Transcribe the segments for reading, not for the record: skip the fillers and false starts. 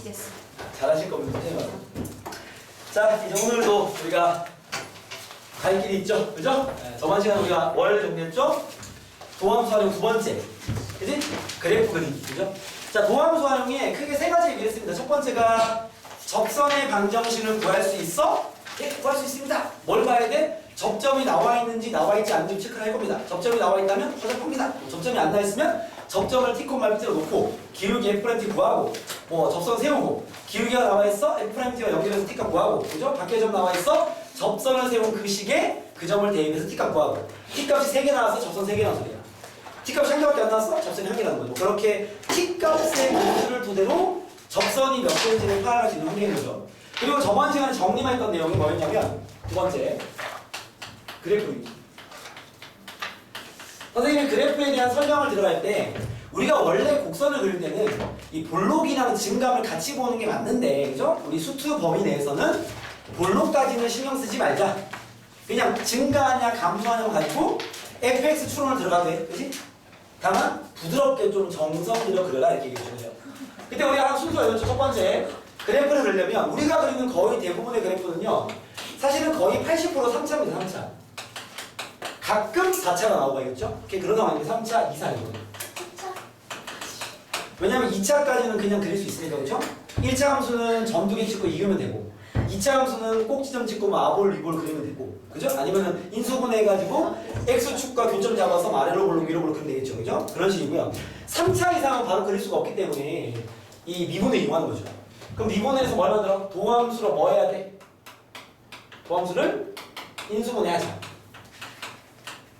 아시겠습니다. 잘하실 겁니다. 자, 이제 오늘도 우리가 갈 길이 있죠, 그죠? 네, 저번 시간에 우리가 뭘 정리했죠? 도함수 활용 두 번째, 그지? 그래프 그리기, 그죠? 자, 도함수 활용에 크게 세 가지 얘기를 했습니다. 첫 번째가 접선의 방정식을 구할 수 있어? 예, 구할 수 있습니다. 뭘 봐야 돼? 접점이 나와 있는지 나와 있지 않는지 체크를 할 겁니다. 접점이 나와 있다면 허접합니다. 접점이 안 나와 있으면 접점을 T, T로 놓고 기울기 F'T 구하고 뭐 접선 세우고 기울기가 나와 있어 F'T와 연결해서 T값 구하고 그죠? 밖에 점 나와 있어 접선을 세운 그 식에 그 점을 대입해서 T값 구하고 T값이 3개 나와서 접선 3개 나온 소리야. T값이 1개밖에 안 나왔어? 접선이 1개 나온 거죠. 그렇게 T값의 모수를 토대로 접선이 몇 개인지를 파악할 수 있는 환경인 거죠. 그리고 저번 시간에 정리만 했던 내용이 뭐였냐면 두 번째 그래프. 선생님이 그래프에 대한 설명을 들어갈 때 우리가 원래 곡선을 그릴 때는 이 볼록이랑 증감을 같이 보는 게 맞는데 그죠? 우리 수투 범위 내에서는 볼록까지는 신경 쓰지 말자. 그냥 증가하냐 감소하냐 가지고 fx 추론을 들어가도 돼. 그치? 다만 부드럽게 좀 정성들여 그려라 이렇게 얘기해 주세요. 그때 우리가 한 순서가 이었죠. 첫 번째 그래프를 그리려면 우리가 그리는 거의 대부분의 그래프는요 사실은 거의 80% 3차입니다. 3차. 가끔 4차가 나오고 있겠죠? 그런 상황인데 3차 이상이거든요. 왜냐면 2차까지는 그냥 그릴 수 있으니까 그렇죠? 1차 함수는 점두개 찍고 이으면 되고 2차 함수는 꼭지점 찍고 뭐 아볼, 리볼 그리면 되고 그죠? 아니면은 인수분해해가지고 X축과 교점 잡아서 아래로 볼록 위로 볼록 그리면 되겠죠. 그죠? 그런 식이고요. 3차 이상은 바로 그릴 수가 없기 때문에 이 미분을 이용하는 거죠. 그럼 미분해서 뭘 만들어? 도함수로 뭐 해야 돼? 도함수를 인수분해하자.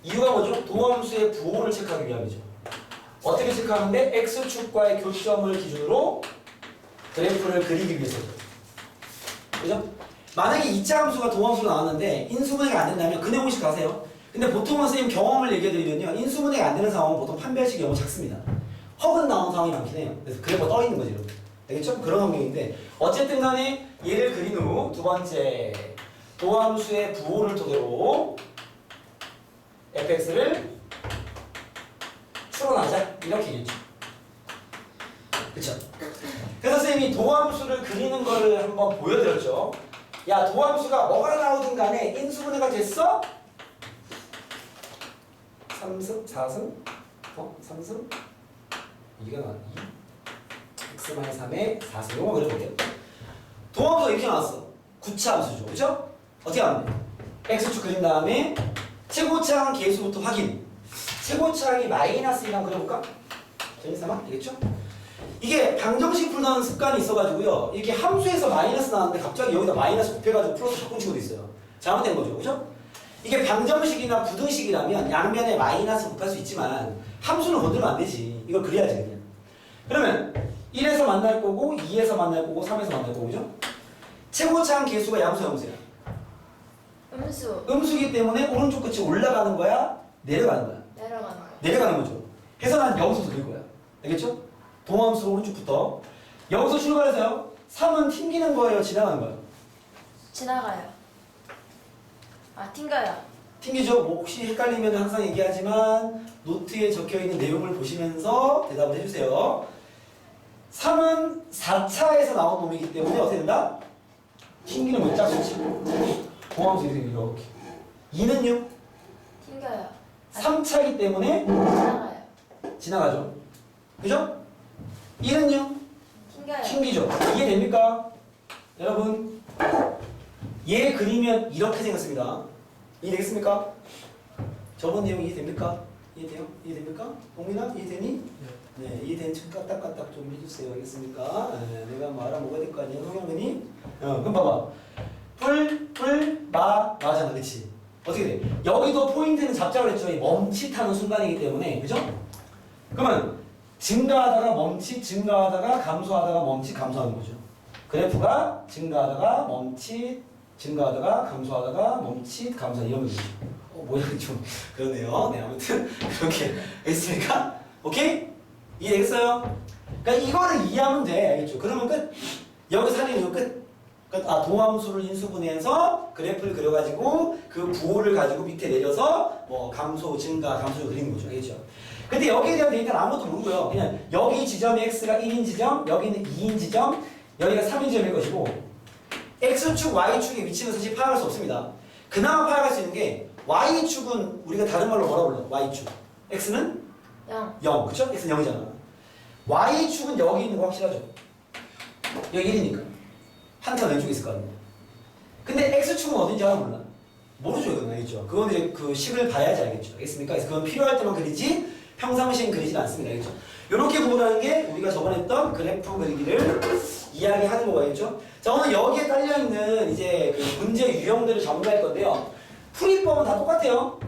이유가 뭐죠? 도함수의 부호를 체크하기 위함이죠. 어떻게 체크하는데? X축과의 교점을 기준으로 그래프를 그리기 위해서죠. 그죠? 만약에 2차 함수가 도함수로 나왔는데 인수분해가 안 된다면 그 내용식 가세요. 근데 보통은 선생님 경험을 얘기해드리면요. 인수분해가 안 되는 상황은 보통 판별식이 너무 작습니다. 허근 나오는 상황이 많긴 해요. 그래서 그래프가 떠 있는 거지 이렇게. 알겠죠? 그런 환경인데 어쨌든 간에 얘를 그린 후 두 번째 도함수의 부호를 토대로 fx를 추론하자 이렇게 얘기했죠. 그쵸? 그래서 선생님이 도함수를 그리는 거를 한번 보여드렸죠. 야 도함수가 뭐가 나오든 간에 인수분해가 됐어? 3승? 4승? 3승? 2가 나왔네. x-3의 4승 이거 그려볼게요. 도함수가 이렇게 나왔어. 9차 함수죠. 그쵸? 어떻게 하면 돼? x축 그린 다음에 최고차항 계수부터 확인. 최고차항이 -1랑 그려볼까? 재밌삼아? 되겠죠? 이게 방정식 풀던 습관이 있어가지고요. 이렇게 함수에서 마이너스 나왔는데 갑자기 여기다 마이너스 곱해가지고 플러스 바꾼 친구도 있어요. 잘못된 거죠. 그죠? 이게 방정식이나 부등식이라면 양면에 마이너스 곱할 수 있지만 함수는 건들면 안 되지. 이걸 그려야지 그냥. 그러면 1에서 만날 거고 2에서 만날 거고 3에서 만날 거고 그죠? 최고차항 계수가 양수 함수야. 음수. 음수기 때문에 오른쪽 끝이 올라가는 거야? 내려가는 거야? 내려가는 거. 내려가는 거죠. 해서 난 여기서 그릴 거야. 알겠죠? 동함수 오른쪽부터. 여기서 출발해서요. 3은 튕기는 거예요? 지나가는 거예요? 지나가요. 아, 튕겨요. 튕기죠? 뭐 혹시 헷갈리면 항상 얘기하지만 노트에 적혀있는 내용을 보시면서 대답을 해주세요. 3은 4차에서 나온 놈이기 때문에 어떻게 된다? 튕기는 거예요. 짝수치. 동함수 이렇게. 2는요? 튕겨요. 3차이기 때문에 지나가요. 지나가죠. 그죠? 1은요? 튕겨요. 튕기죠. 이해됩니까? 여러분 얘 그리면 이렇게 생겼습니다. 이해되겠습니까? 저번 내용 이해됩니까? 이해돼요? 이해됩니까? 동민아 이해되니? 네, 이해된 척 까딱까딱 좀 해주세요. 알겠습니까? 네, 내가 뭐 알아먹어야 될 거 아니야? 성현근이? 그럼 봐봐. 마잖아. 그치? 어떻게 돼? 여기도 포인트는 잡자고 했죠. 멈칫하는 순간이기 때문에. 그죠? 그러면 증가하다가 멈칫, 증가하다가 감소하다가 멈칫, 감소하는 거죠. 그래프가 증가하다가 멈칫, 증가하다가 감소하다가 멈칫, 감소하는 이런 거죠. 모양이 좀 그러네요. 네, 아무튼 그렇게 했습니까? 오케이? 이해되겠어요? 그러니까 이거를 이해하면 돼. 알겠죠? 그러면 끝. 여기 살리는 거 끝. 그러니까 도함수를 인수분해해서 그래프를 그려가지고 그 부호를 가지고 밑에 내려서 뭐 감소, 증가, 감소를 그리는 거죠. 알겠죠? 근데 여기에 대한 데이터는 아무것도 모르고요. 그냥 여기 지점이 x가 1인 지점, 여기는 2인 지점, 여기가 3인점일 것이고 X축, Y축의 위치는 사실 파악할 수 없습니다. 그나마 파악할 수 있는 게 Y축은 우리가 다른 말로 뭐라 불러? Y축. X는 0, 그쵸? X는 0이잖아. Y축은 여기 있는 거 확실하죠? 여기 1이니까. 한칸 왼쪽에 있을 거 아니에요. 근데 X축은 어딘지 알아 몰라? 모르죠, 이건 알겠죠? 그건 이제 그 식을 봐야지 알겠죠? 알겠습니까? 그래서 그건 필요할 때만 그리지 평상시엔 그리지 않습니다. 알겠죠? 이렇게 구분하는 게 우리가 저번에 했던 그래프 그리기를 이야기하는 거겠죠? 자, 오늘 여기에 딸려있는 이제 그 문제 유형들을 전부할 건데요. 풀이법은 다 똑같아요.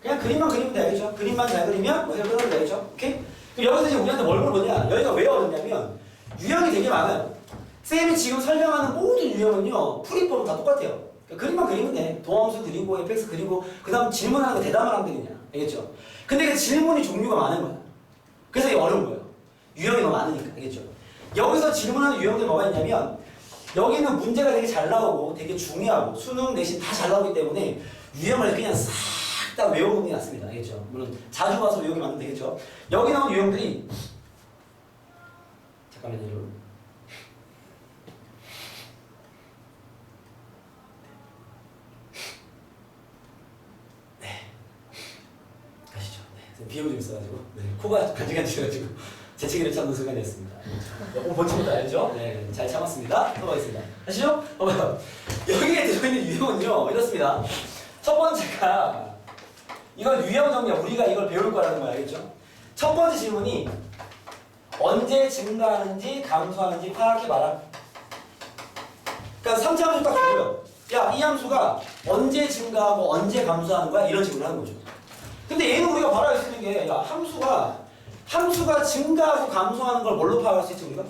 그냥 그림만 그리면 되겠죠? 그림만 잘 그리면 뭐잘 그리면 되겠죠? 오케이? 그럼 여기서 이제 우리한테 뭘 물어보냐? 여기가 왜 어렵냐면 유형이 되게 많아요. 쌤이 지금 설명하는 모든 유형은요, 풀이법은 다 똑같아요. 그러니까 그림만 그리면 돼. 도함수 그리고 fx 그리고 그 다음 질문하는 거 대답을 하면 되겠냐. 알겠죠? 근데 그 질문이 종류가 많은 거야. 그래서 이게 어려운 거예요. 유형이 너무 많으니까. 알겠죠? 여기서 질문하는 유형들이 뭐가 있냐면 여기는 문제가 되게 잘 나오고 되게 중요하고 수능 내신 다 잘 나오기 때문에 유형을 그냥 싹 다 외워보는 게 낫습니다. 알겠죠? 물론 자주 와서 외우기 만들면 되겠죠? 여기 나온 유형들이 잠깐만요, 여러분. 네. 가시죠. 네. 비염이 좀 있어가지고 네. 코가 간질간질해가지고 재채기를 참는 순간이었습니다. 오늘 본침부터 알죠? 네, 잘 참았습니다. 들어가겠습니다. 아시죠? 여기에 들어있는 유형은요 이렇습니다. 첫 번째가 이건 유형 정리야. 우리가 이걸 배울 거라는 거 알겠죠? 첫 번째 질문이 언제 증가하는지 감소하는지 파악해봐라. 그러니까 3차 함수 딱 주고요. 야, 이 함수가 언제 증가하고 언제 감소하는 거야? 이런 식으로 하는 거죠. 근데 얘는 우리가 바로 알 수 있는 게 야, 함수가 증가하고 감소하는 걸 뭘로 파악할 수 있지 우리가?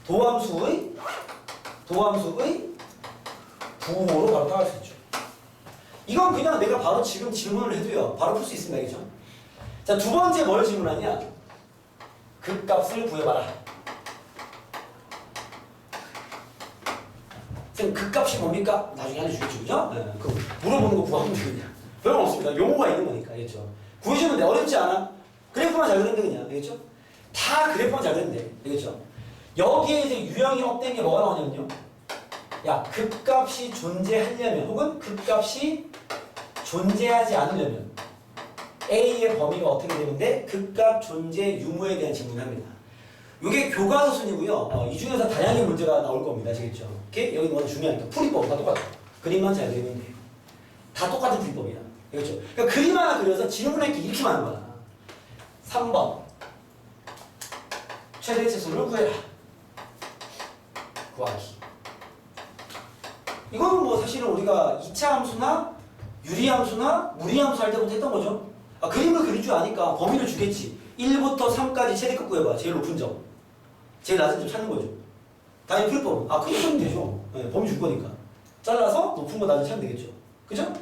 도함수의 부호로 바로 파악할 수 있죠. 이건 그냥 내가 바로 지금 질문을 해도요. 바로 풀 수 있습니다. 알겠죠? 자, 두 번째 뭘 질문하냐? 극값을 구해봐라. 선생님, 극값이 뭡니까? 나중에 알려주겠죠. 그죠? 네. 그 물어보는 거 구하면 되겠냐. 별건 없습니다. 용어가 있는 거니까. 알겠죠? 구해주면 돼. 어렵지 않아? 그래프만 잘 그리면 돼, 그냥. 알겠죠? 다 그래프만 잘 그리면 돼. 알겠죠? 여기에 이제 유형이 업된 게 뭐가 나오냐면요. 야, 극값이 존재하려면 혹은 극값이 존재하지 않으려면 A의 범위가 어떻게 되는데 극값 존재 유무에 대한 질문을 합니다. 이게 교과서 순이고요. 이 중에서 다양한 문제가 나올 겁니다. 아시겠죠? 오케이? 여기 뭐가 중요하니까 풀이법 다 똑같아. 그림만 잘 그리면 돼요. 다 똑같은 풀이법이야. 그렇죠? 그러니까 그림 하나 그려서 질문할 게 이렇게 많은 거야. 3번 최대 최소를 구해라. 구하기. 이거는 뭐 사실은 우리가 2차 함수나 유리함수나 무리함수 할 때부터 했던 거죠. 아, 그림을 그릴 줄 아니까 범위를 주겠지. 1부터 3까지 최대값 구해봐. 제일 높은 점. 제일 낮은 점 찾는 거죠. 당연히 풀법. 아, 크게 쓰면 되죠. 네, 범위 줄 거니까. 잘라서 높은 거 낮은 거 찾으면 되겠죠. 그죠?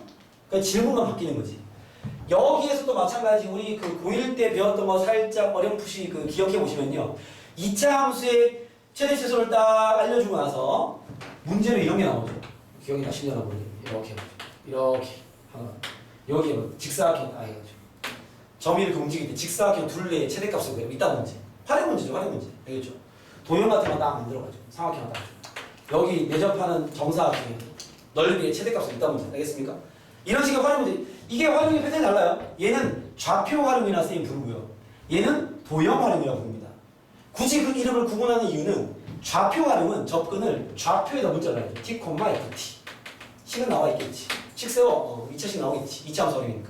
그러니까 질문만 바뀌는 거지. 여기에서도 마찬가지 우리 그 고1 때 배웠던 거 살짝 어렴풋이 그 기억해 보시면요. 2차 함수의 최대 최소를 딱 알려주고 나서 문제는 이런 게 나오죠. 기억이 나시려나 모르겠네. 이렇게 해보죠. 이렇게 하나. 여기에 뭐 직사각형 다 해가지고 점이 이렇게 움직일 때 직사각형 둘레의 최대값을 구해요. 이따 문제. 활용 문제죠. 활용 문제. 알겠죠? 도형 같은 거 딱 만들어가지고 삼각형 딱 여기 내접하는 정사각형 넓이의 최대값을 이따 문제. 알겠습니까? 이런 식의 활용 문제. 이게 활용의 패턴이 달라요. 얘는 좌표 활용이라 쌤이 부르고요. 얘는 도형 활용이라고 부릅니다. 굳이 그 이름을 구분하는 이유는 좌표 활용은 접근을 좌표에다 문자를 해야죠. t, ft. 식은 나와 있겠지. 식 세워. 2차식 나오겠지. 2차 함수 활용이니까.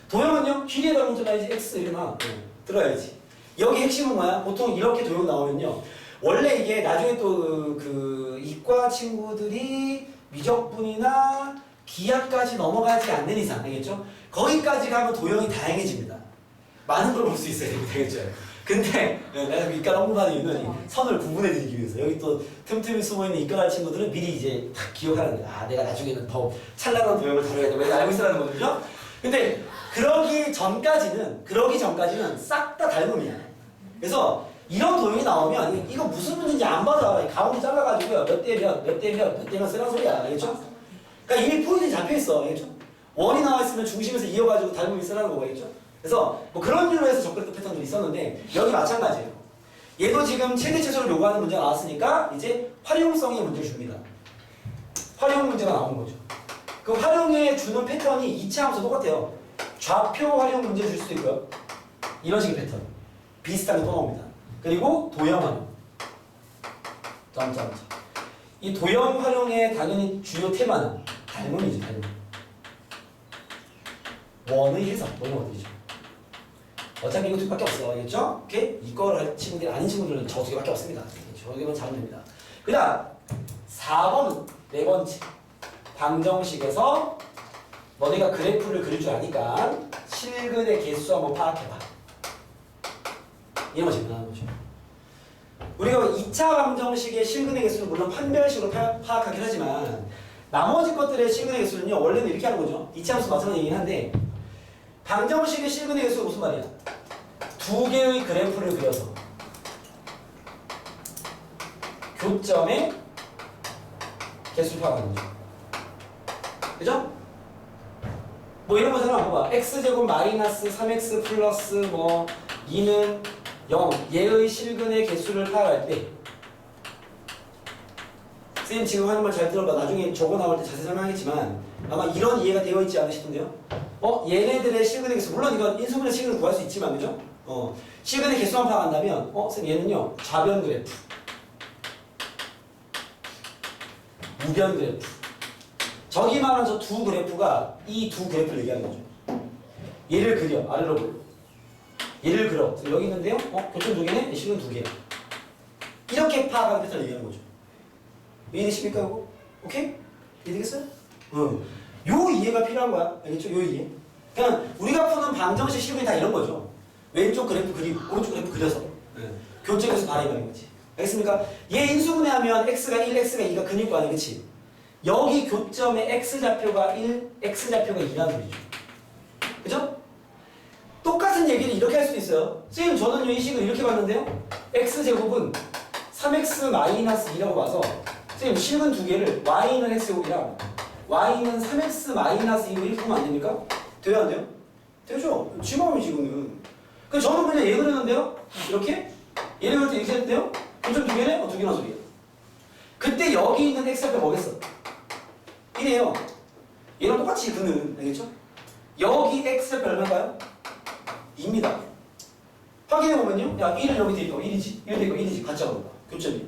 도형은요. 길이에다 문자 놔야지. x 이름아. 들어야지. 여기 핵심은 뭐야? 보통 이렇게 도형 나오면요. 원래 이게 나중에 또 그 이과 친구들이 미적분이나 기하까지 넘어가지 않는 이상, 알겠죠? 거기까지 가면 도형이 다양해집니다. 많은 걸 볼 수 있어야 됩니다. 알겠죠? 근데 내가 이과를 홍보하는 이유는 선을 구분해드리기 위해서 여기 또 틈틈이 숨어있는 이과할 친구들은 미리 이제 딱 기억하는 거야. 아, 내가 나중에는 더 찬란한 도형을 다뤄야 돼. 왜 알고 있으라는 거죠? 근데 그러기 전까지는 싹 다 닮음이야. 그래서 이런 도형이 나오면 이거 무슨 문제인지 안 받아. 가운데 잘라가지고요. 몇 대 몇 쓰란 소리야. 알겠죠? 그러니까 이미 포인트 잡혀있어. 알겠죠? 원이 나와있으면 중심에서 이어가지고 닮음이 쓰라는 거겠죠? 그래서 뭐 그런 이유로 해서 접근했던 패턴들이 있었는데 여기 마찬가지예요. 얘도 지금 최대 최소를 요구하는 문제가 나왔으니까 이제 활용성의 문제를 줍니다. 활용 문제가 나온 거죠. 그 활용에 주는 패턴이 2차 함수 똑같아요. 좌표 활용 문제 줄 수도 있고요. 이런 식의 패턴. 비슷하게 또 나옵니다. 그리고 도형 활용. 점점점. 이 도형 활용의 당연히 주요 테마는 닮음이죠, 닮음. 원의 해석, 뭐 이런 것들이죠. 어차피 이거 두 개밖에 없어. 알겠죠? 오케이? 이거를 할 친구들이 아닌 친구들은 저 두 개밖에 없습니다. 저 개만 잘하면 됩니다. 그 다음, 4번, 네 번째. 방정식에서 너네가 그래프를 그릴 줄 아니까 실근의 개수 한번 파악해봐. 이런 거 질문하는 거죠. 우리가 2차 방정식의 실근의 개수는 물론 판별식으로 파악하긴 하지만 나머지 것들의 실근의 개수는요 원래는 이렇게 하는 거죠. 2차 함수 마찬가지 얘기긴 한데 방정식의 실근의 개수가 무슨 말이야? 두 개의 그래프를 그려서 교점의 개수를 파악하는 거죠. 그죠? 뭐 이런 거잖아. 봐봐. x제곱 마이너스 3x 플러스 뭐 2는 0 얘의 실근의 개수를 파악할 때 선생님 지금 하는 말 잘 들어봐. 나중에 적어 나올 때 자세히 설명하겠지만 아마 이런 이해가 되어 있지 않으시던데요? 얘네들의 실근의 개수 물론 이건 인수분해 실근을 구할 수 있지만 그죠? 실근의 개수만 파악한다면 선생님 얘는요 좌변 그래프 우변 그래프 저기 말하는 저 두 그래프가 이 두 그래프를 얘기하는 거죠. 얘를 그려 아래로 볼로 얘를 그려 여기 있는데요 교점 두 개네 실근 두 개야 이렇게 파악하는 패턴을 얘기하는 거죠. 이해되십니까 이거? 오케이? 이해되겠어요? 요 이해가 필요한 거야. 알겠죠? 요 이해. 그냥 우리가 푸는 방정식 실근이 다 이런 거죠. 왼쪽 그래프 그리고 오른쪽 그래프 그려서 교점에서 발휘하는 거지. 알겠습니까? 얘 인수분해하면 x가 1, x가 2가 근일 거 아니야, 그치? 여기 교점에 x좌표가 1, x좌표가 2라는 소리죠. 그죠? 똑같은 얘기를 이렇게 할 수도 있어요. 선생님 저는요 이 식을 이렇게 봤는데요. x제곱은 3x-2라고 봐서 선생님 실근 두 개를 y는 x제곱이랑 y는 3x-2로 이렇게 보면 안 됩니까? 돼요 안 돼요? 되죠? 지마음이지 이거는. 그래서 저는 그냥 얘 그렸는데요. 이렇게 얘를 그릴 때 이렇게 했는데요. 교점 두 개네? 두 개나 소리야. 그때 여기 있는 x좌표 뭐겠어? 1이에요. 얘랑 똑같이 그는 알겠죠? 여기 x좌표 얼마인가요? 2입니다. 확인해보면요. 야 1을 여기 대입해봐. 1이지. 1 대입해봐. 1이지. 같이 하고 교점이.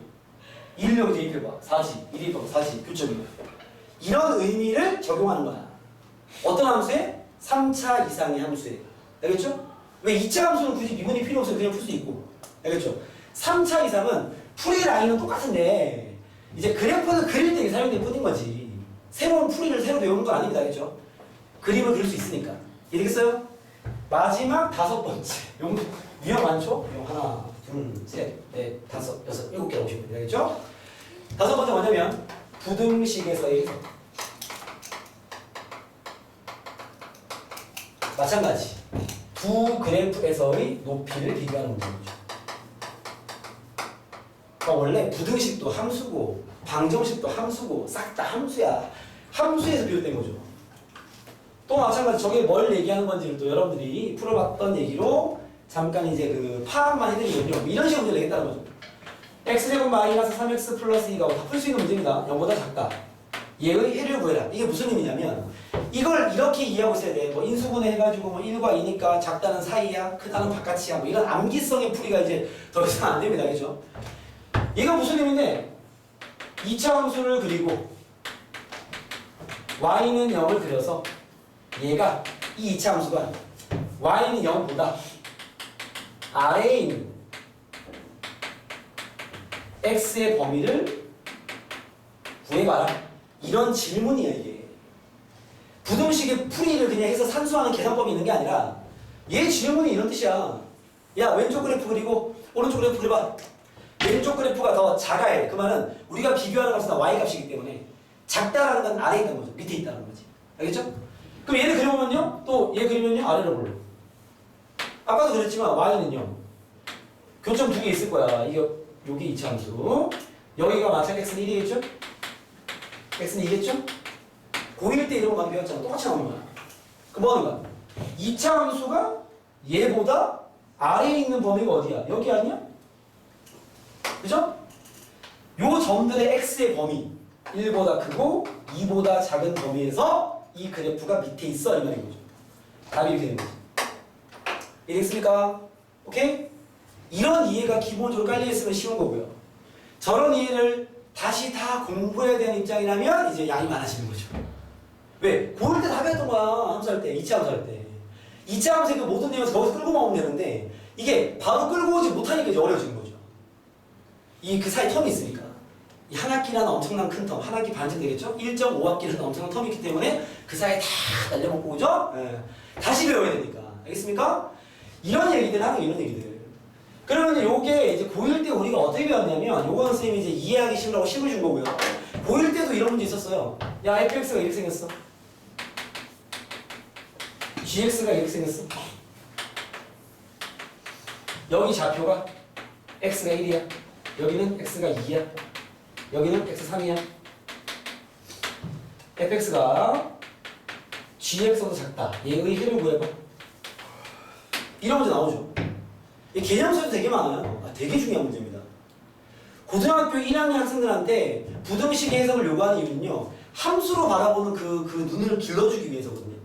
1을 여기 대입해봐. 4지. 1 대입해봐. 4지. 교점이. 이런 의미를 적용하는 거야. 어떤 함수에? 3차 이상의 함수에. 알겠죠? 왜 2차 함수는 굳이 미분이 필요 없어요. 그냥 풀 수 있고. 알겠죠? 3차 이상은 풀이 라인은 똑같은데 이제 그래프는 그릴 때 사용될 뿐인 거지. 새로운 풀이를 새로 배우는 건 아닙니다. 알겠죠? 그림을 그릴 수 있으니까. 이해되겠어요? 마지막 다섯 번째. 용 위험 많죠? 하나, 둘, 셋, 넷, 다섯, 여섯, 일곱 개 오시면 됩니다. 알겠죠? 다섯 번째 뭐냐면 부등식에서의 해석. 마찬가지. 두 그래프에서의 높이를 비교하는 문제죠. 그러니까 원래 부등식도 함수고 방정식도 함수고 싹 다 함수야. 함수에서 비롯된 거죠. 또 마찬가지 저게 뭘 얘기하는 건지를 또 여러분들이 풀어봤던 얘기로 잠깐 이제 그 파악만 해드리면요. 이런 식으로 문제를 내겠다는 거죠. x제곱 마이너스 3x 플러스 2가 다 풀 수 있는 문제입니다. 0보다 작다. 얘의 해를 구해라. 이게 무슨 의미냐면 이걸 이렇게 이해하고 있어야 돼. 뭐 인수분해 해가지고 뭐 1과 2니까 작다는 사이야, 크다는 바깥이야. 뭐 이런 암기성의 풀이가 이제 더 이상 안 됩니다. 그죠? 얘가 무슨 의미인데 2차 함수를 그리고 y는 0을 그려서 얘가 이 2차 함수가 y는 0보다 아래에 있는 x의 범위를 구해봐라. 이런 질문이야 이게. 부등식의 풀이를 그냥 해서 산수하는 계산법이 있는 게 아니라 얘 질문이 이런 뜻이야. 야 왼쪽 그래프 그리고 오른쪽 그래프 그려봐. 왼쪽 그래프가 더 작아야 돼. 그 말은 우리가 비교하는 값은 y 값이기 때문에 작다라는 건 아래에 있다는 거죠. 밑에 있다는 거지. 알겠죠? 그럼 얘를 그려보면요. 또 얘 그리면요. 아래로 볼래. 아까도 그랬지만 y는요. 교점 두 개 있을 거야. 이게 여기 2차 함수. 여기가 마찬가지 x는 1이겠죠? x는 2겠죠? 고1 때 이런 거만 배웠잖아. 똑같이 나오는 거야. 그럼 뭐 하는 거야? 2차 함수가 얘보다 아래에 있는 범위가 어디야? 여기 아니야? 그죠? 요 점들의 x의 범위 1보다 크고 2보다 작은 범위에서 이 그래프가 밑에 있어 이 말인 거죠. 답이 이렇게 되는 거죠. 이해됐습니까? 오케이? 이런 이해가 기본적으로 깔려있으면 쉬운 거고요. 저런 이해를 다시 다 공부해야 되는 입장이라면 이제 양이 많아지는 거죠. 왜? 고를 때 답이 했던 거야. 함수할 때, 이차 함수할 때. 이차 함수의 그 모든 내용에서 거기서 끌고만 오면 되는데 이게 바로 끌고 오지 못하니까 이제 어려워지는 거죠. 이 그 사이 텀이 있으니까. 이 한 학기라는 엄청난 큰 텀, 한 학기 반쯤 되겠죠? 1.5학기라는 엄청난 텀이 있기 때문에 그 사이에 다 날려먹고 오죠? 예. 다시 배워야 되니까. 알겠습니까? 이런 얘기들 하는 이런 얘기들. 그러면 요게 이제 고1 때 우리가 어떻게 배웠냐면 요거는 선생님이 이제 이해하기 쉬우라고 식을 준 거고요. 고1 때도 이런 문제 있었어요. 야, fx가 이렇게 생겼어. gx가 이렇게 생겼어. 여기 좌표가 x가 1이야. 여기는 x가 2야. 여기는 x 3이야. fx가 gx보다 작다. 얘의 해를 구해봐. 이런 문제 나오죠. 이 개념수도 되게 많아요. 되게 중요한 문제입니다. 고등학교 1학년 학생들한테 부등식의 해석을 요구하는 이유는요. 함수로 바라보는 그 눈을 길러주기 위해서거든요.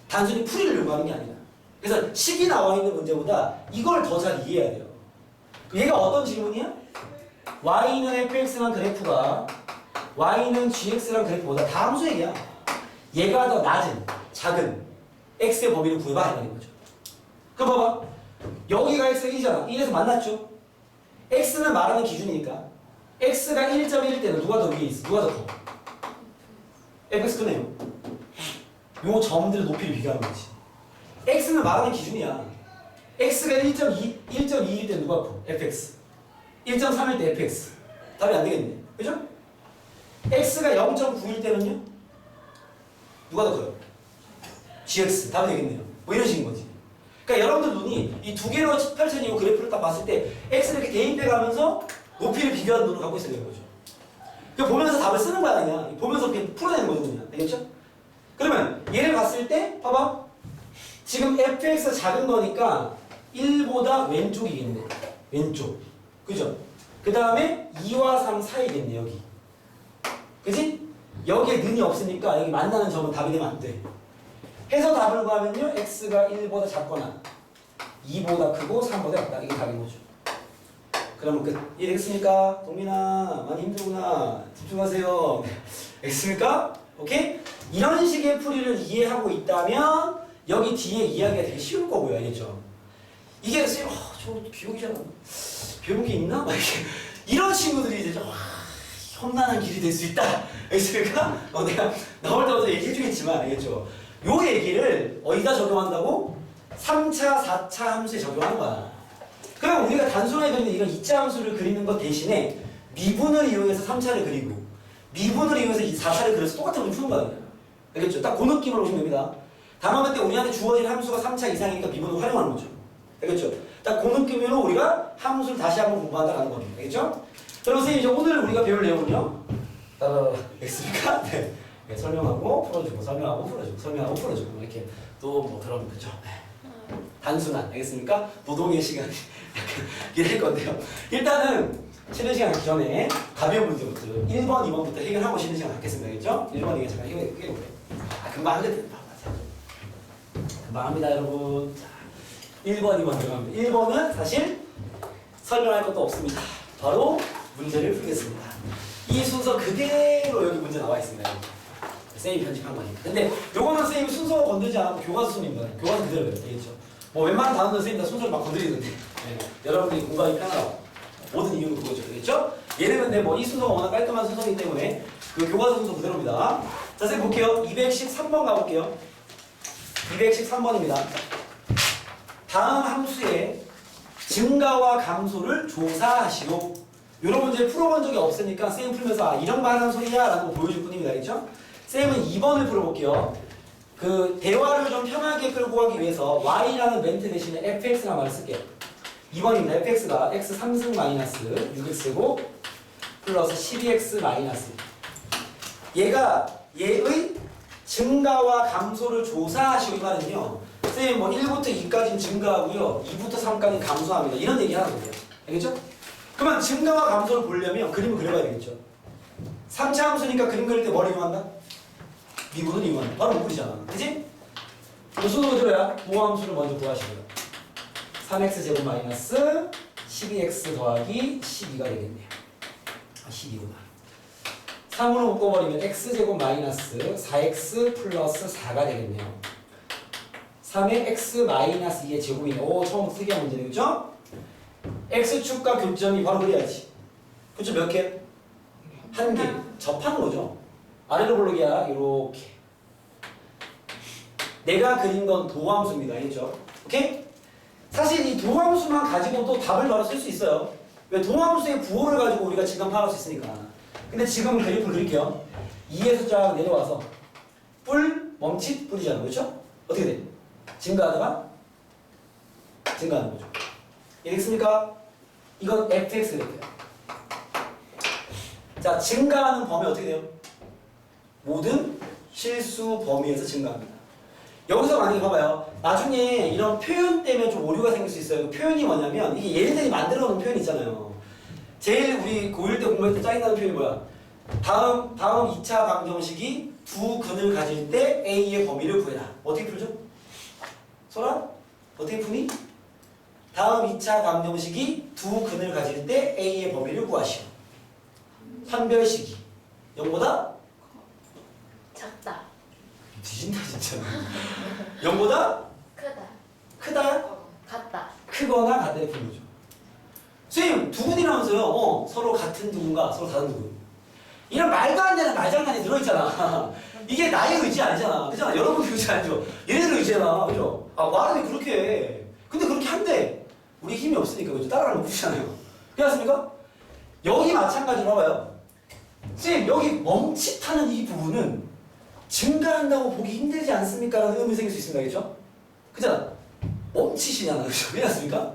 단순히 풀이를 요구하는 게 아니라. 그래서 식이 나와 있는 문제보다 이걸 더 잘 이해해야 돼요. 얘가 어떤 질문이야? y는 fx란 그래프가 y는 gx란 그래프보다 다 함수 얘기야. 얘가 더 낮은, 작은 x의 범위를 구해봐 이라는 거죠. 그럼 봐봐. 여기가 x가 1이잖아. 1에서 만났죠? x는 말하는 기준이니까 x가 1.1일 때는 누가 더 위에 있어? 누가 더 커? fx 크네요. 요 점들의 높이를 비교하는 거지. x는 말하는 기준이야. x가 1.2일 때 누가 커? fx. 1.3일 때 fx. 답이 안 되겠네. 그죠? x가 0.9일 때는요? 누가 더 커요? gx. 답이 되겠네요. 뭐 이런 식인 거지. 그러니까 여러분들 눈이 이 두 개로 펼쳐진 이 그래프를 딱 봤을 때 x를 이렇게 대입해가면서 높이를 비교하는 눈을 갖고 있어야 되는 거죠. 그러니까 보면서 답을 쓰는 거야 그냥. 보면서 그냥 풀어내는 거죠 그냥. 되겠죠? 그러면 얘를 봤을 때 봐봐. 지금 fx가 작은 거니까 1보다 왼쪽이겠네. 왼쪽. 그죠? 그 다음에 2와 3 사이겠네 여기. 그지? 여기에 는이 없으니까 여기 만나는 점은 답이 되면 안 돼. 해서 답을 구하면요. x가 1보다 작거나 2보다 크고 3보다 작다. 이게 답인 거죠. 그러면 끝. 이해되겠습니까? 동민아 많이 힘들구나. 집중하세요. 알겠습니까? 오케이? 이런 식의 풀이를 이해하고 있다면 여기 뒤에 이야기가 되게 쉬울 거고요. 알겠죠? 이게 선생님 저 기억이 잘 안 나. 배운 게 있나? 막 이렇게 이런 친구들이 이제 험난한 길이 될 수 있다. 알겠습니까? 내가 나올 때부터 얘기해 주겠지만 알겠죠? 요 얘기를 어디다 적용한다고? 3차, 4차 함수에 적용하는 거야. 그럼 우리가 단순하게 그리는 이런 2차 함수를 그리는 것 대신에 미분을 이용해서 3차를 그리고 미분을 이용해서 4차를 그려서 똑같은 걸 푸는 거야. 알겠죠? 딱 그 느낌으로 보시면 됩니다. 다만 그때 우리한테 주어진 함수가 3차 이상이니까 미분을 활용하는 거죠. 알겠죠? 딱 그 느낌으로 우리가 함수를 다시 한번 공부한다는 겁니다. 알겠죠? 그럼 선생님 이제 오늘 우리가 배울 내용은요. 알겠습니까? 네. 네, 설명하고 풀어주고 설명하고 풀어주고 설명하고 풀어주고 이렇게 또 뭐 그런 거죠. 네. 단순한 알겠습니까? 노동의 시간이 이럴 건데요. 일단은 쉬는 시간 가기 전에 가벼운 문제부터 1번, 2번부터 해결하고 쉬는 시간 갖겠습니다. 알겠죠? 1번, 2번 잠깐 해결해볼게요. 금방 하거든요. 금방 합니다 여러분. 자, 1번, 2번 들어갑니다. 1번은 사실 설명할 것도 없습니다. 바로 문제를 풀겠습니다. 이 순서 그대로 여기 문제 나와 있습니다. 쌤이 편집한 거니까. 근데 요거는 쌤이 순서 건들지 않고 교과서 순입니다. 교과서 그대로 되겠죠. 뭐 웬만한 단어는 쌤이 다 순서를 막 건드리는데 네. 여러분들이 공부하기 편하라고. 모든 이유는 그거죠. 되겠죠? 얘는 근데 뭐 이 순서가 워낙 깔끔한 순서이기 때문에 그 교과서 순서 그대로입니다. 자, 쌤 볼게요. 213번 가볼게요. 213번입니다. 다음 함수의 증가와 감소를 조사하시오. 이런 문제 풀어본 적이 없으니까 쌤 풀면서 이런 말 하는 소리야 라고 보여줄 뿐입니다. 알겠죠? 쌤은 2번을 풀어볼게요. 그 대화를 좀 편하게 끌고 가기 위해서 y라는 멘트 대신에 fx라는 말을 쓸게요. 2번입니다. fx가 x 3승 마이너스 6x고 플러스 12x 마이너스 얘가 얘의 증가와 감소를 조사하시오 이 말은요. 쌤 뭐 1부터 2까지는 증가하고요. 2부터 3까지는 감소합니다. 이런 얘기 하는 거예요. 알겠죠? 그러면 증가와 감소를 보려면 그림을 그려봐야 되겠죠. 3차 함수니까 그림 그릴 때 뭘 이용한다? 미분은 이용한다. 바로 못 그리잖아. 그치? 순으로 들어야 도함수를 먼저 구하시고요. 3x 제곱 마이너스 12x 더하기 12가 되겠네요. 아, 12구나. 3으로 묶어버리면 x제곱 마이너스 4x 플러스 4가 되겠네요. 3에 x 마이너스 2의 제곱이네. 오, 처음부터 특이한 문제네. 그죠? x축과 교점이 바로 그려야지. 교점 몇 개? 한 개. 접하는 거죠. 아래로 볼록이야. 이렇게. 내가 그린 건 도함수입니다. 알겠죠? 오케이? 사실 이 도함수만 가지고 또 답을 바로 쓸 수 있어요. 왜? 도함수의 부호를 가지고 우리가 증감 파악할 수 있으니까. 근데 지금은 그래프를 그릴게요. 2에서 쫙 내려와서 뿔, 멈칫, 뿔이잖아. 그렇죠? 어떻게 돼? 증가하다가 증가하는 거죠. 이해됐습니까? 이건 fx 그래프예요. 자, 증가하는 범위 어떻게 돼요? 모든 실수 범위에서 증가합니다. 여기서 만약에 봐봐요. 나중에 이런 표현 때문에 좀 오류가 생길 수 있어요. 그 표현이 뭐냐면 이게 얘네들이 만들어 놓은 표현 있잖아요. 제일 우리 고1 때 공부할 때 짜증나는 표현이 뭐야? 다음 2차 방정식이 두 근을 가질 때 A의 범위를 구해라. 어떻게 풀죠? 소라? 어떻게 푸니? 다음 2차 방정식이 두 근을 가질 때 A의 범위를 구하시오. 판별식이 0보다 작다. 뒤진다 진짜. 0보다 크다. 크다? 같다. 크거나 같다 이렇게 푸는 거죠. 선생님 두 분이라면서요. 서로 같은 누군가 서로 다른 누구. 이런 말도 안 되는 말장난이 들어있잖아. 이게 나의 의지 아니잖아. 그잖아. 여러분의 의지 아니죠. 얘네들 의지잖아. 그죠? 아 말은 왜 그렇게 해. 근데 그렇게 한대. 우리 힘이 없으니까 그죠? 따라가는 거 보시잖아요. 그렇습니까? 여기 마찬가지로 봐봐요. 선생님 여기 멈칫하는 이 부분은 증가한다고 보기 힘들지 않습니까? 라는 의문이 생길 수 있습니다. 그죠? 그잖아. 멈칫이잖아. 그죠? 그렇습니까?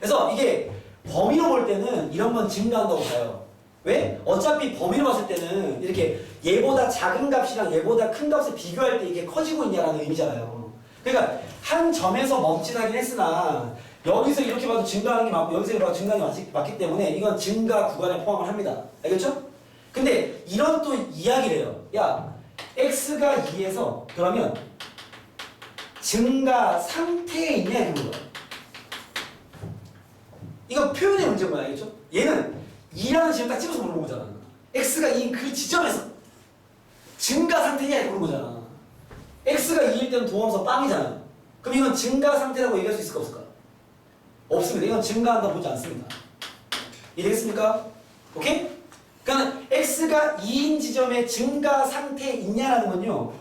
그래서 이게 범위로 볼 때는 이런 건 증가한다고 봐요. 왜? 어차피 범위로 봤을 때는 이렇게 얘보다 작은 값이랑 얘보다 큰 값을 비교할 때 이게 커지고 있냐라는 의미잖아요. 그러니까 한 점에서 멈칫하긴 했으나 여기서 이렇게 봐도 증가하는 게 맞고 여기서 이렇게 봐도 증가하는 게 맞기 때문에 이건 증가 구간에 포함을 합니다. 알겠죠? 근데 이런 또 이야기를 해요. 야, x가 2에서 그러면 증가 상태에 있냐 이런 거야. 이거 표현의 문제인 거야. 알겠죠? 얘는 2라는 지점 딱 집어서 물어본 거잖아. x가 2인 그 지점에서 증가 상태냐 이렇게 물어본 거잖아. x가 2일 때는 도함수 빵이잖아. 그럼 이건 증가 상태라고 얘기할 수 있을까 없을까? 없습니다. 이건 증가한다 보지 않습니다. 이해되겠습니까? 오케이? 그러니까 x가 2인 지점에 증가 상태에 있냐라는 건요.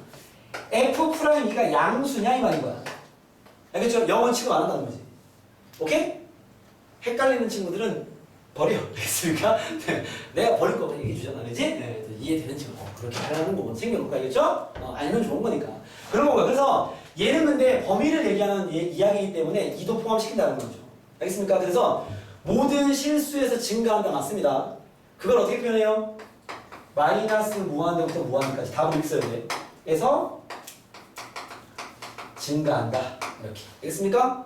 f'2가 양수냐 이 말인 거야. 알겠죠? 0은 취급 안 한다는 거지. 오케이? 헷갈리는 친구들은 버려. 알겠습니까? 네. 내가 버릴 거 얘기해 주잖아. 그지? 네. 이해되는 친구. 그렇게 하라는 거면 챙겨놓을까? 알겠죠? 알면 좋은 거니까. 그런 거고요. 그래서 얘는 근데 범위를 얘기하는 이야기이기 때문에 이도 포함시킨다는 거죠. 알겠습니까? 그래서 모든 실수에서 증가한다 맞습니다. 그걸 어떻게 표현해요? 마이너스 무한대부터 무한대까지 답을 있어야 돼. 그래서 증가한다. 이렇게. 알겠습니까?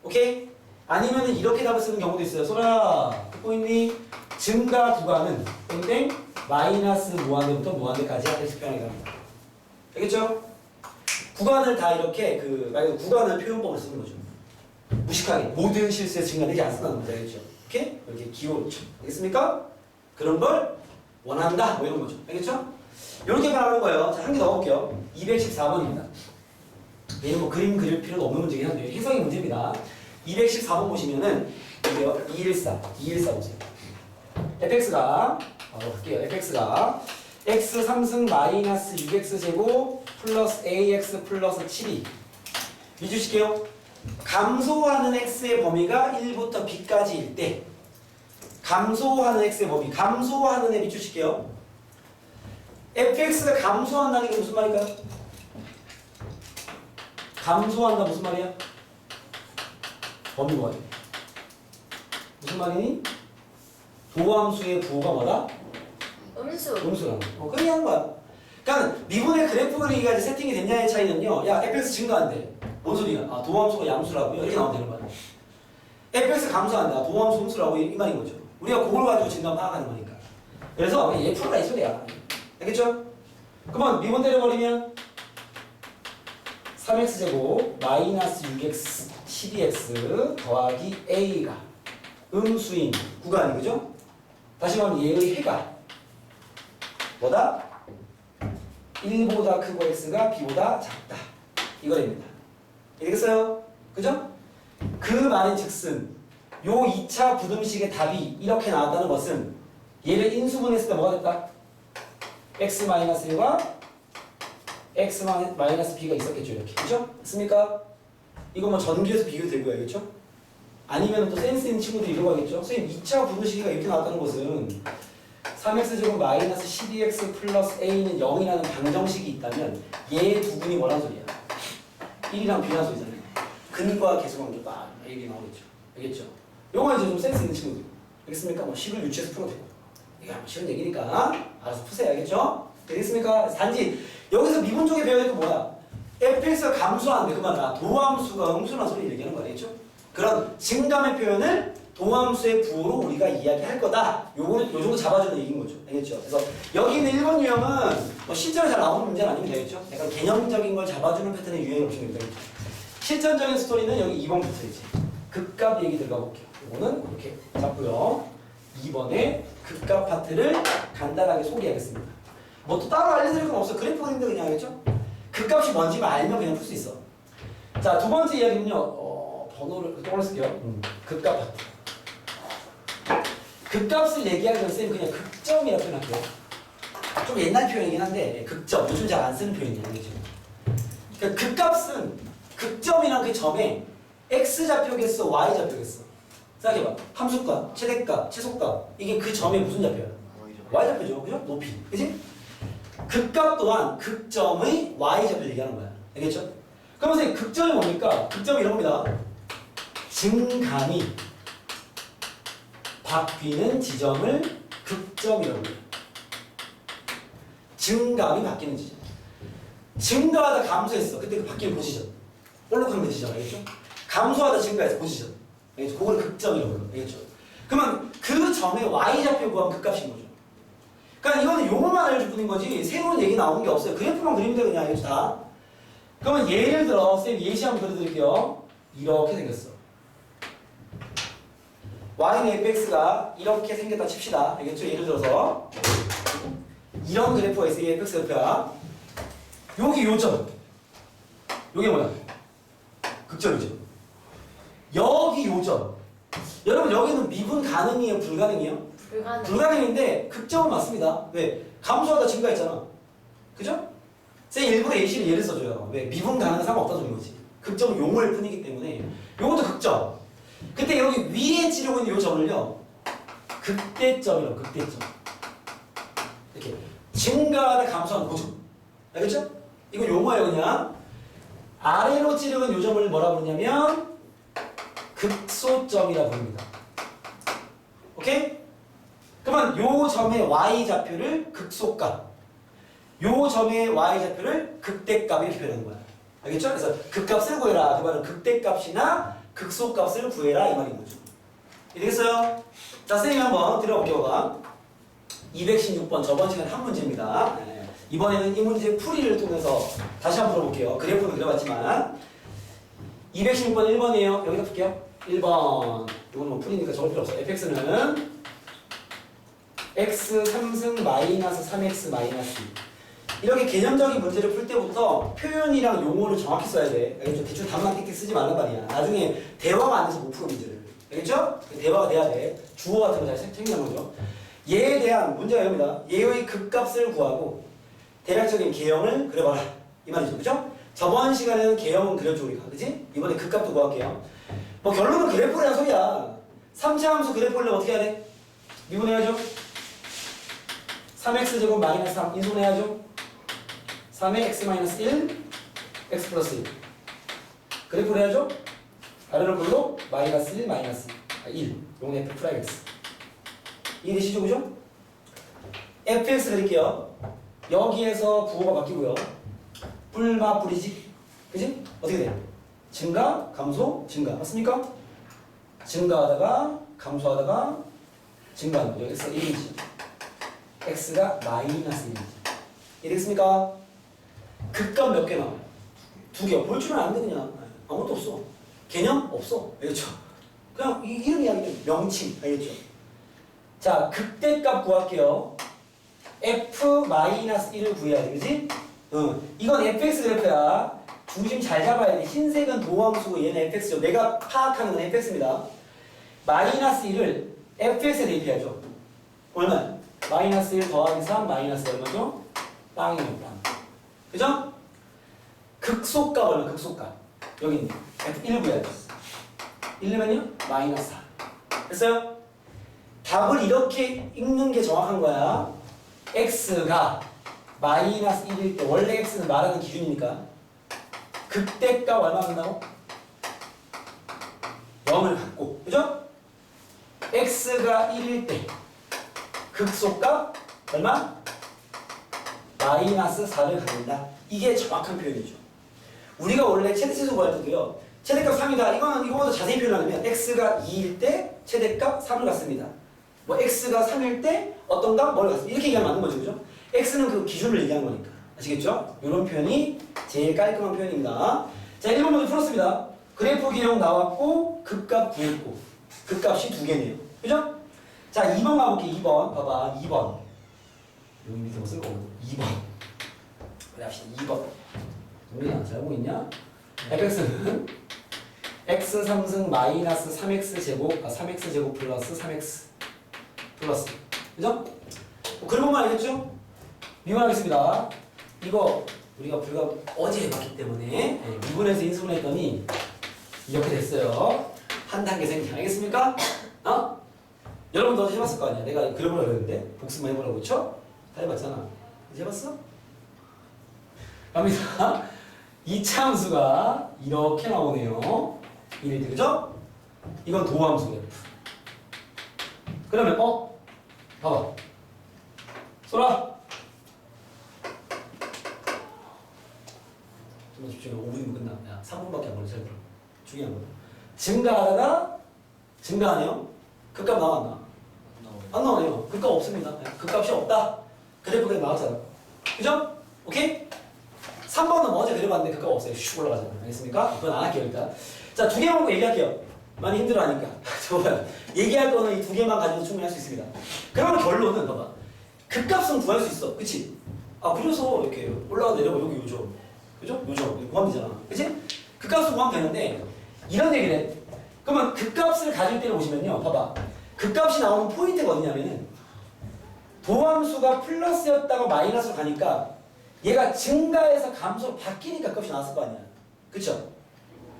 오케이? 아니면 이렇게 답을 쓰는 경우도 있어요. 소라 듣고 있니? 증가 구간은 땡땡 마이너스 무한대부터 무한대까지 이렇게 표현하게 합니다. 알겠죠? 구간을 다 이렇게 구간을 표현법을 쓰는 거죠. 무식하게 모든 실수에 증가되지 않는다는 거죠. 알겠죠? 이렇게 이렇게 기호죠. 알겠습니까? 그런 걸 원한다. 뭐 이런 거죠. 알겠죠? 이렇게 말하는 거예요. 자, 한 개 더 볼게요. 214번입니다. 얘는 뭐 그림 그릴 필요도 없는 문제긴 한데 해석의 문제입니다. 214번 보시면은 이게요. 214 보세요. fx가 할게요. fx가 x 3승 마이너스 6x 제곱 플러스 ax 플러스 7이 잊으실게요. 감소하는 x의 범위가 1부터 b까지일 때 감소하는 x의 범위 감소하는 애 비추실게요. fx가 감소한다는 게 무슨 말일까요? 감소한다 무슨 말이야? 범위 뭐야? 무슨 말이니? 도함수의 부호가 뭐다? 음수라는 거. 그렇게 하는 거야. 그러니까 미분의 그래프 그리기가 이제 세팅이 됐냐의 차이는요. 야, fx 증가한대. 뭔 소리야? 아, 도함수가 양수라고요? 이렇게 나오면 되는 거야. fx 감소한다. 도함수 음수라고 이 말인 거죠. 우리가 그걸 가지고 진단 파악하는 거니까. 그래서 얘 풀어라 이 소리야. 알겠죠? 그러면 미분 때려버리면 3x제곱 마이너스 6x 12x 더하기 a가 음수인 구간이 그죠? 다시 말하면 얘의 해가 뭐다? 1보다 크고 x가 b보다 작다. 이거랍니다. 알겠어요? 그죠? 그 말인 즉슨 요 2차 부등식의 답이 이렇게 나왔다는 것은 얘를 인수분해했을 때 뭐가 됐다? x-1과 x-b가 있었겠죠 이렇게. 그죠? 됐습니까? 이거 뭐 전기에서 비교되고요. 알겠죠? 아니면 또 센스 있는 친구들이 이러고 하겠죠? 선생님 2차 부등식이 이렇게 나왔다는 것은 3x제곱 마이너스 12x 플러스 a는 0이라는 방정식이 있다면 얘 두 분이 뭐란 소리야? 1이랑 b란 소리잖아요. 근과 계수관계 딱 얘기 나오겠죠. 알겠죠? 요거 이제 좀 센스 있는 친구들. 알겠습니까? 뭐 식을 유추해서 풀어도 되고. 이게 뭐 쉬운 얘기니까 알아서 푸세요. 알겠죠? 되겠습니까? 단지 여기서 미분 쪽에 배워야 될 건 뭐야? fx가 감소하는데 그만 도함수가 음수란 소리 얘기하는 거 알겠죠? 그런 증감의 표현을 도함수의 부호로 우리가 이야기할 거다. 요거는 요 정도 잡아주는 얘기인 거죠. 알겠죠? 그래서 여기 있는 1번 유형은 뭐 실제로 잘 나오는 문제는 아니면 되겠죠? 약간 개념적인 걸 잡아주는 패턴의 유형이 없습니다. 실전적인 스토리는 여기 2번부터 이제 극값 얘기 들어가 볼게요. 이거는 이렇게 잡고요. 2번에 극값 파트를 간단하게 소개하겠습니다. 뭐 또 따로 알려드릴 건 없어. 그래프 그림도 그냥 하겠죠? 극값이 뭔지 알면 그냥 풀 수 있어. 자, 두 번째 이야기는요. 번호를 동그랗게 쓸게요. 극값 파트. 극값을 얘기하면 쌤 그냥 극점이라고 표현할게요. 좀 옛날 표현이긴 한데 극점. 요즘 잘 안 쓰는 표현이에요. 그러니까 극값은 극점이란 그 점에 x좌표겠어, y좌표겠어. 생각해봐. 함수값, 최대값, 최소값. 이게 그 점의 무슨 좌표야? y좌표죠. 그죠? 높이. 그지? 극값 또한 극점의 y좌표를 얘기하는 거야. 알겠죠? 그럼 선생님 극점이 뭡니까? 극점이 이런 겁니다. 증감이 바뀌는 지점을 극점이라고 해요. 증감이 바뀌는 지점. 증가하다 감소했어. 그때 그 바뀌는 포지션. 볼록한 지점. 알겠죠? 감소하다 증가해서 포지션. 알겠죠? 그거를 극점이라고 해요. 알겠죠? 그러면 그 점의 y좌표 구하면 극값인 거죠. 그러니까 이거는 요것만 알려줄 뿐인 거지 새로운 얘기 나오는 게 없어요. 그래프만 그리면 돼 그냥. 알겠죠? 다. 그러면 예를 들어 쌤 예시 한번 그려드릴게요. 이렇게 생겼어. y는 fx가 이렇게 생겼다 칩시다. 알겠죠? 예를 들어서 이런 그래프가 있어요. fx 그래프야. 여기 요점. 요게 뭐야? 극점이죠. 여기 요점. 여러분 여기는 미분 가능이에요? 불가능이에요? 불가능. 불가능인데 극점은 맞습니다. 왜? 감소하다 증가했잖아. 그죠? 쌤 일부러 예시를 예를 써줘요. 왜? 미분 가능은 상관없다 소린 거지. 극점은 용어일 뿐이기 때문에 요것도 극점. 근데 여기 위에 찌르고 있는 요 점을요 극대점이라고. 극대점. 이렇게 증가하다 감소하는 고점. 알겠죠? 이거 용어예요. 그냥 아래로 찌르는 요 점을 뭐라 부르냐면 극소점이라고 부릅니다. 오케이? 그러면 요 점의 y좌표를 극소값, 요 점의 y좌표를 극대값 이렇게 표현하는 거야. 알겠죠? 그래서 극값을 구해라. 그 말은 극대값이나 극소값을 구해라 이 말인 거죠. 되겠어요? 자, 선생님 한번 들어볼게요. 216번 저번 시간에 한 문제입니다. 네. 이번에는 이 문제 풀이를 통해서 다시 한번 풀어볼게요. 그래프는 그려봤지만 216번 1번이에요. 여기다 풀게요. 1번. 이건 뭐 풀이니까 적을 필요 없어. fx는 x 3승 마이너스 3x 마이너스 2. 이렇게 개념적인 문제를 풀 때부터 표현이랑 용어를 정확히 써야 돼. 알겠죠? 대충 답만 띡띡 쓰지 말란 말이야. 나중에 대화가 안 돼서 못 풀어 문제를. 알겠죠? 대화가 돼야 돼. 주어 같은 거 잘 챙기는 거죠. 얘에 대한 문제가 이겁니다. 얘의 극값을 구하고 대략적인 개형을 그려봐라. 이 말이죠. 그죠? 저번 시간에는 개형은 그렸죠 우리가. 그지? 이번에 극값도 구할게요. 뭐 결론은 그래프라는 소리야. 3차 함수 그래프 보려면 어떻게 해야 돼? 미분해야죠. 3x제곱 마이너스 3 인수분해야죠. 3에 x 마이너스 1 x 플러스 1 그래프를 해야죠. 아래로 볼로 마이너스 1 마이너스 1 요건 f 프라임 x 이해되시죠? 그죠? fx 그릴게요. 여기에서 부호가 바뀌고요. 뿔마 뿌리지. 그지? 어떻게 돼? 증가, 감소, 증가. 맞습니까? 증가하다가 감소하다가 증가하는 거죠. x가 1이지. x가 마이너스 1이지. 이해됐습니까? 극값 몇 개 나와요? 2개. 볼 줄은 아는데 그냥 아무것도 없어. 개념? 없어. 알겠죠? 그냥 이런 이야기는 명칭. 알겠죠? 자, 극대값 구할게요. f-1을 구해야 돼. 그지? 이건 fx 그래프야. 중심 잘 잡아야 돼. 흰색은 도함수고 얘는 fx죠. 내가 파악하는 건 fx입니다. 마이너스 1을 fx에 대입해야죠. 얼마? 마이너스 1 더하기 3 마이너스 얼마죠? 빵이에요. 빵. 그죠? 극소값 얼마? 극소값. 여기 있네. f1 구해야 돼. 1이면요? 마이너스 4. 됐어요? 답을 이렇게 읽는 게 정확한 거야. x가 마이너스 1일 때 원래 x는 말하는 기준이니까 극대값 얼마 된다고? 0을 갖고 그죠? x가 1일 때 극소값 얼마? 마이너스 4를 갖는다. 이게 정확한 표현이죠. 우리가 원래 최대치수 구할 때도요. 최대값 3이다. 이거는 이거보다 자세히 표현하면 x가 2일 때 최대값 3을 갖습니다. 뭐 x가 3일 때 어떤 값 뭘 갖습니다. 이렇게 얘기하면 맞는 거죠. 그죠? x는 그 기준을 얘기하는 거니까. 아시겠죠? 이런 표현이 제일 깔끔한 표현입니다. 자, 1번 문제 풀었습니다. 그래프 기록 나왔고 극값 구했고 극값이 2개네요. 그죠? 자, 2번 가볼게. 2번 봐봐. 2번 여기 밑에 뭐 쓸거 없고 2번 그래 합시다. 2번 우리가 잘 보고 있냐? fx는 x 3승 마이너스 3x 제곱 3x 제곱 플러스 3x 플러스 그죠? 그런 것만 알겠죠? 미분하겠습니다. 이거 우리가 불과 어제 해봤기 때문에 미분해서 인수분해했더니 이렇게 됐어요. 한 단계 생긴 알겠습니까? 여러분도 해봤을 거 아니야. 내가 그려보려고 그랬는데 복습만 해보라고 그쵸? 다 해봤잖아. 이제 해봤어? 갑니다. 이차 함수가 이렇게 나오네요. 이럴 때 그죠? 이건 도함수예요. 그러면 봐봐. 쏘라. 좀만 집중해. 5분이면 끝나. 야, 3분밖에 안 걸려. 잘 들어. 중요한 거다. 증가하다가 증가하네요. 극값 나왔나? 안 나오네요. 극값 없습니다. 극값이 없다. 그래프가 나왔잖아. 그죠? 오케이? 3번은 어제 그려봤는데 극값 없어요. 슉 올라가잖아. 알겠습니까? 그건 안 할게요 일단. 자, 2개만 보고 얘기할게요. 많이 힘들어하니까. 저봐요. 얘기할 거는 이 2개만 가지고 충분히 할 수 있습니다. 그러면 결론은 봐봐. 극값은 구할 수 있어. 그치? 그래서 이렇게 올라가 내려가 여기 요점. 그죠? 요점. 구하면 되잖아. 그치? 극값은 구하면 되는데 이런 얘기를 해. 그러면 극값을 가질 때를 보시면요. 봐봐. 극값이 나오는 포인트가 어디냐면은 도함수가 플러스였다가 마이너스로 가니까 얘가 증가해서 감소로 바뀌니까 값이 나왔을 거 아니야. 그쵸?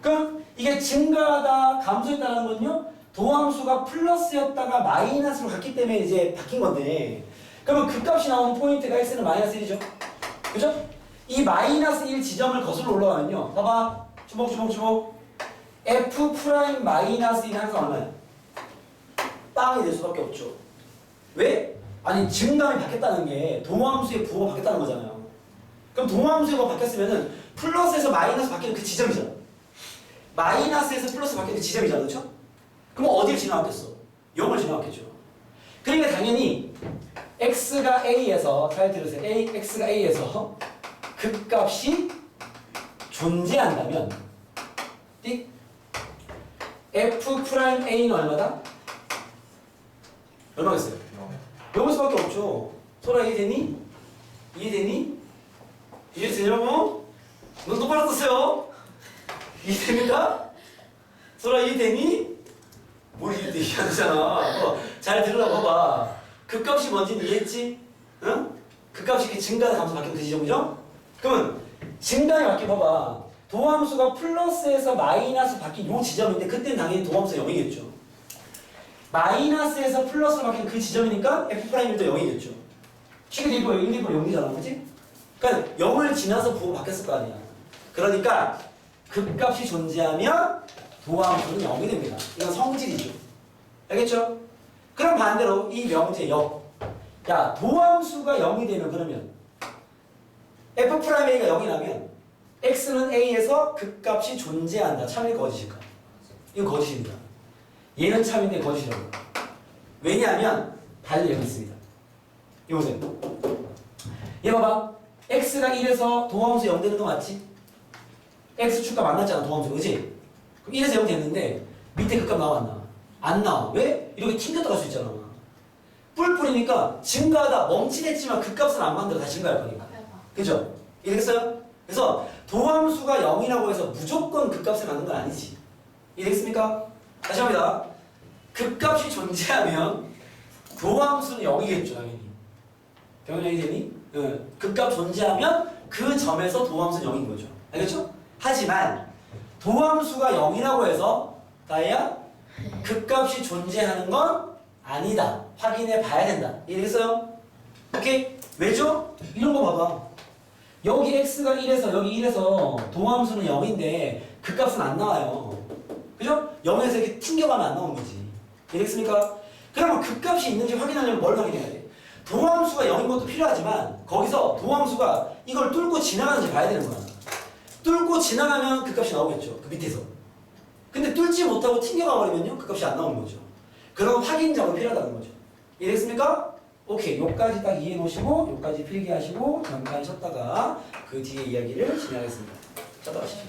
그럼 이게 증가하다 감소했다는 건요. 도함수가 플러스였다가 마이너스로 갔기 때문에 이제 바뀐 건데 그러면 극값이 나오는 포인트가 x는 마이너스 1이죠. 그죠? 이 마이너스 1 지점을 거슬러 올라가면요. 봐봐. 주먹. f 프라임 마이너스 1은 항상 얼마야? 빵이 될 수밖에 없죠. 왜? 아니 증감이 바뀌었다는 게 도함수의 부호가 바뀌었다는 거잖아요. 그럼 도함수의 부호가 바뀌었으면은 플러스에서 마이너스 바뀌는 그 지점이잖아. 마이너스에서 플러스 바뀌는 그 지점이잖아. 그렇죠? 그럼 어디를 지나갔겠어? 0을 지나갔겠죠. 그러니까 당연히 x가 a에서 잘 들으세요. x가 a에서 극값이 존재한다면 띡 f 프라임 a는 얼마다? 얼마겠어요? 0일 수밖에 없죠. 소라 이해되니? 이해되냐고? 넌 똑바로 썼어요. 이해됩니까? 소라 이해되니? 뭘 이해돼? 이해하잖아. 잘 들으라고 봐봐. 극값이 뭔지는 이해했지? 응? 극값이 이렇게 증가나 감소 바뀌는 그 지점이죠? 그러면 증가에 바뀌어 봐봐. 도함수가 플러스에서 마이너스 바뀐 요 지점인데 그때는 당연히 도함수가 0이겠죠. 마이너스에서 플러스로 바뀐 그 지점이니까 F'도 0이겠죠. 쉽게 대입하면 1, 2, 0이잖아. 그치? 그러니까 0을 지나서 부호가 바뀌었을 거 아니야. 그러니까 극값이 존재하면 도함수는 0이 됩니다. 이건 성질이죠. 알겠죠? 그럼 반대로 이 명제 역. 야, 도함수가 0이 되면 그러면 F'A가 0이 나면 X는 A에서 극값이 존재한다. 참일 거짓일까? 이건 거짓입니다. 얘는 참인데 거짓이라고. 왜냐하면 달리 여기 있습니다. 이거 보세요. 얘 봐봐. x가 1에서 도함수 0 되는 거 맞지? x축과 만났잖아 도함수 그지? 그럼 1에서 0 됐는데 밑에 그 값 나와 안 나와? 안 나와. 왜? 이렇게 튕겼다 갈 수 있잖아. 뿔뿔이니까 증가하다 멈칫했지만 그 값은 안 만들어 다 증가할 거니까. 그죠? 이해됐어요? 그래서 도함수가 0이라고 해서 무조건 그 값을 갖는 건 아니지. 이해됐습니까? 다시 합니다. 그 값이 존재하면 도함수는 0이겠죠 당연히. 병연이 되니? 그 값 존재하면 그 점에서 도함수는 0인 거죠. 알겠죠? 하지만 도함수가 0이라고 해서 다이야 그 값이 존재하는 건 아니다. 확인해 봐야 된다. 이해됐어요? 오케이? 왜죠? 이런 거 봐봐. 여기 x가 1에서 여기 1에서 도함수는 0인데 그 값은 안 나와요. 그죠? 0에서 이렇게 튕겨가면 안 나오는 거지. 이해됐습니까? 그러면 그 값이 있는지 확인하려면 뭘 확인해야 돼? 도함수가 0인 것도 필요하지만 거기서 도함수가 이걸 뚫고 지나가는지 봐야 되는 거야. 뚫고 지나가면 그 값이 나오겠죠. 그 밑에서. 근데 뚫지 못하고 튕겨가 버리면요. 그 값이 안 나오는 거죠. 그럼 확인 작업이 필요하다는 거죠. 이해됐습니까? 오케이. 요까지 딱 이해해 놓으시고 요까지 필기하시고 잠깐 쉬었다가 그 뒤에 이야기를 진행하겠습니다. 자, 들어가시죠.